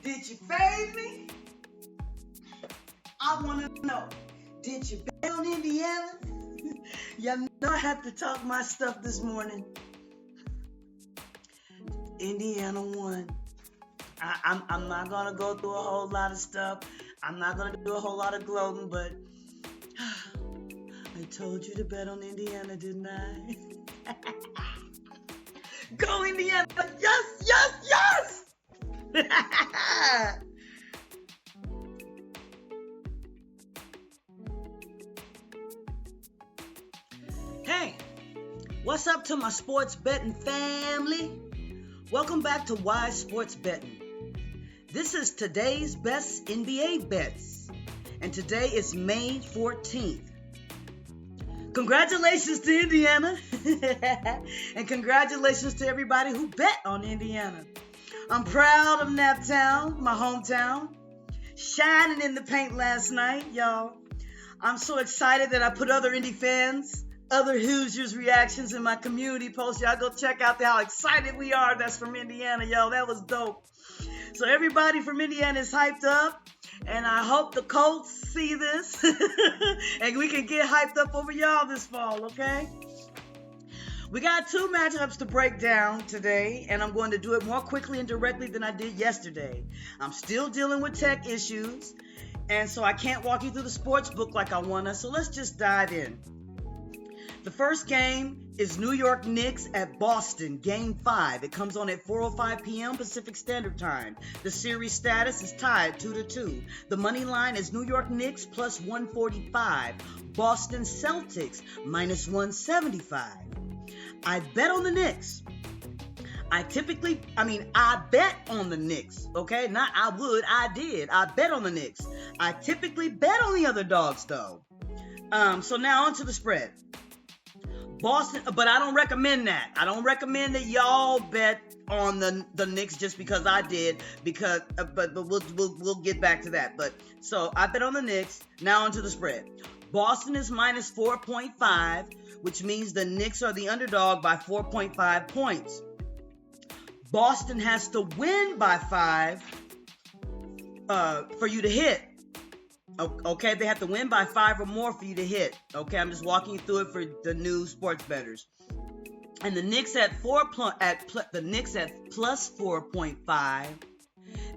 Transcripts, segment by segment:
Did you fade me? I want to know. Did you bet on Indiana? Y'all know I had to talk my stuff this morning. Indiana won. I'm not going to go through a whole lot of stuff. I'm not going to do a whole lot of gloating, but I told you to bet on Indiana, didn't I? Go Indiana! Yes, yes, yes! Hey, what's up to my sports betting family? Welcome back to Wize Sports Betting. This is today's best NBA bets, and today is May 14th. Congratulations to Indiana, and congratulations to everybody who bet on Indiana. I'm proud of Naptown, my hometown, shining in the paint last night, y'all. I'm so excited that I put other Indy fans, other Hoosiers reactions in my community post. Y'all go check out how excited we are. That's from Indiana, y'all. That was dope. So everybody from Indiana is hyped up, and I hope the Colts see this, and we can get hyped up over y'all this fall, okay? We got two matchups to break down today, and I'm going to do it more quickly and directly than I did yesterday. I'm still dealing with tech issues, and so I can't walk you through the sports book like I want to, so let's just dive in. The first game is New York Knicks at Boston, Game 5. It comes on at 4:05 p.m. Pacific Standard Time. The series status is tied 2-2. The money line is New York Knicks plus 145. Boston Celtics minus 175. I bet on the Knicks. I bet on the Knicks, okay? Not I would, I did. I bet on the Knicks. I typically bet on the other dogs, though. So now on to the spread. Boston, but I don't recommend that. I don't recommend that y'all bet on the Knicks just because I did. But we'll get back to that. But so I bet on the Knicks. Now onto the spread. Boston is minus 4.5, which means the Knicks are the underdog by 4.5 points. Boston has to win by 5 for you to hit. Okay, they have to win by 5 or more for you to hit. Okay, I'm just walking you through it for the new sports bettors. And the Knicks at plus 4.5,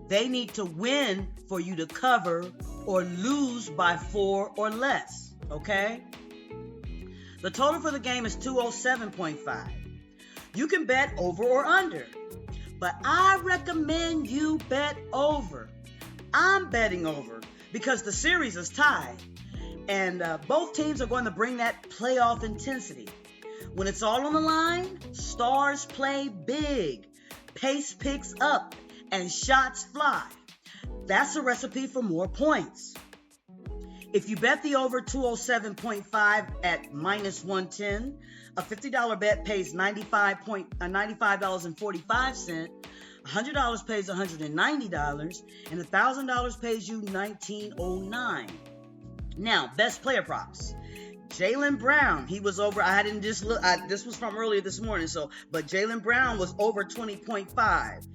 they need to win for you to cover or lose by 4 or less. Okay, the total for the game is 207.5. You can bet over or under, but I recommend you bet over. I'm betting over, because the series is tied, and both teams are going to bring that playoff intensity. When it's all on the line, stars play big, pace picks up, and shots fly. That's a recipe for more points. If you bet the over 207.5 at minus 110, a $50 bet pays $95.45. $100 pays $190, and $1,000 pays you $19.09. Now, best player props. Jaylen Brown, he was over. I didn't just look. This was from earlier this morning. But Jaylen Brown was over 20.5,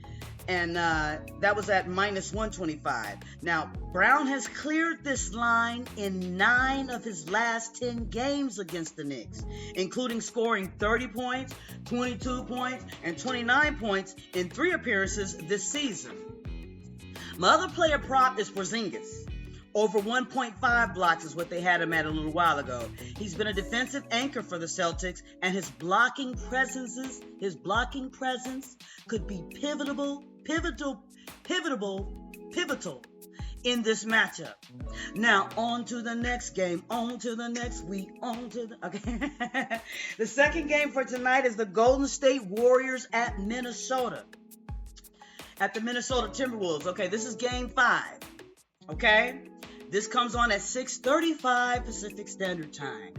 and that was at minus 125. Now, Brown has cleared this line in 9 of his last 10 games against the Knicks, including scoring 30 points, 22 points, and 29 points in 3 appearances this season. My other player prop is Porzingis. Over 1.5 blocks is what they had him at a little while ago. He's been a defensive anchor for the Celtics, and his blocking presence could be pivotal in this matchup. Now, on to the next game, on to the next week, okay. The second game for tonight is the Golden State Warriors at Minnesota. At the Minnesota Timberwolves. Okay, this is game 5. Okay? This comes on at 6:35 Pacific Standard Time.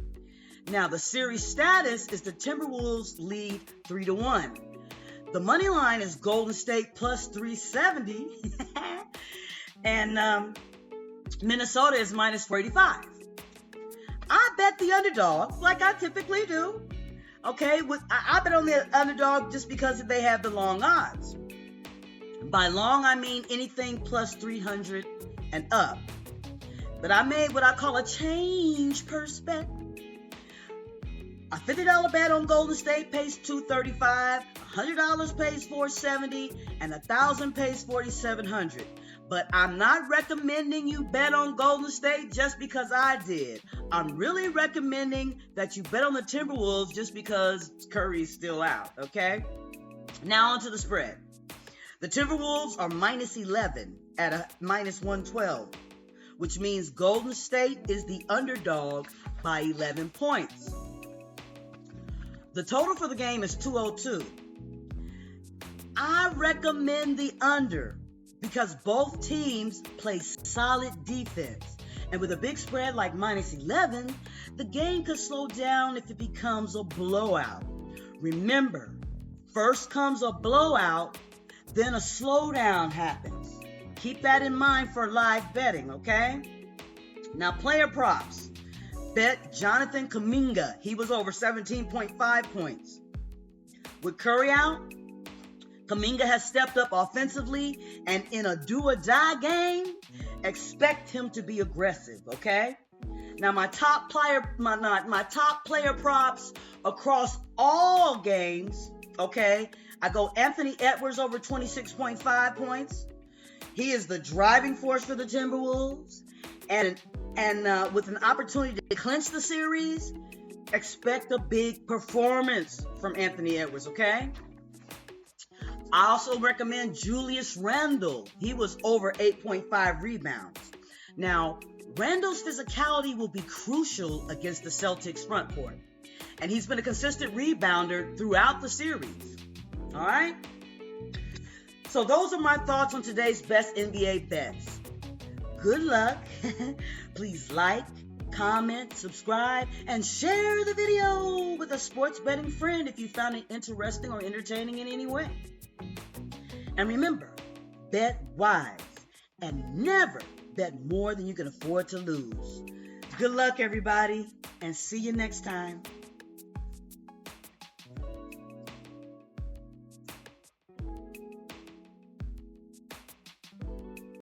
Now, the series status is the Timberwolves lead 3-1. The money line is Golden State plus 370. And Minnesota is minus 485. I bet the underdog, like I typically do. Okay, I bet on the underdog just because they have the long odds. By long, I mean anything plus 300 and up. But I made what I call a change purse bet. A $50 bet on Golden State pays $235, $100 pays $470, and $1,000 pays $4,700. But I'm not recommending you bet on Golden State just because I did. I'm really recommending that you bet on the Timberwolves just because Curry's still out, okay? Now on to the spread. The Timberwolves are minus 11 at a minus 112, which means Golden State is the underdog by 11 points. The total for the game is 202. I recommend the under because both teams play solid defense. And with a big spread like minus 11, the game could slow down if it becomes a blowout. Remember, first comes a blowout, then a slowdown happens. Keep that in mind for live betting, okay? Now, player props. Bet Jonathan Kuminga. He was over 17.5 points. With Curry out, Kuminga has stepped up offensively, and in a do-or-die game, expect him to be aggressive, okay? Now, my top player props across all games, okay? I go Anthony Edwards over 26.5 points. He is the driving force for the Timberwolves, and with an opportunity to clinch the series, expect a big performance from Anthony Edwards, okay? I also recommend Julius Randle. He was over 8.5 rebounds. Now, Randle's physicality will be crucial against the Celtics front court. And he's been a consistent rebounder throughout the series. All right? So those are my thoughts on today's best NBA bets. Good luck. Please like, comment, subscribe, and share the video with a sports betting friend if you found it interesting or entertaining in any way. And remember, bet wise and never bet more than you can afford to lose. Good luck, everybody, and see you next time.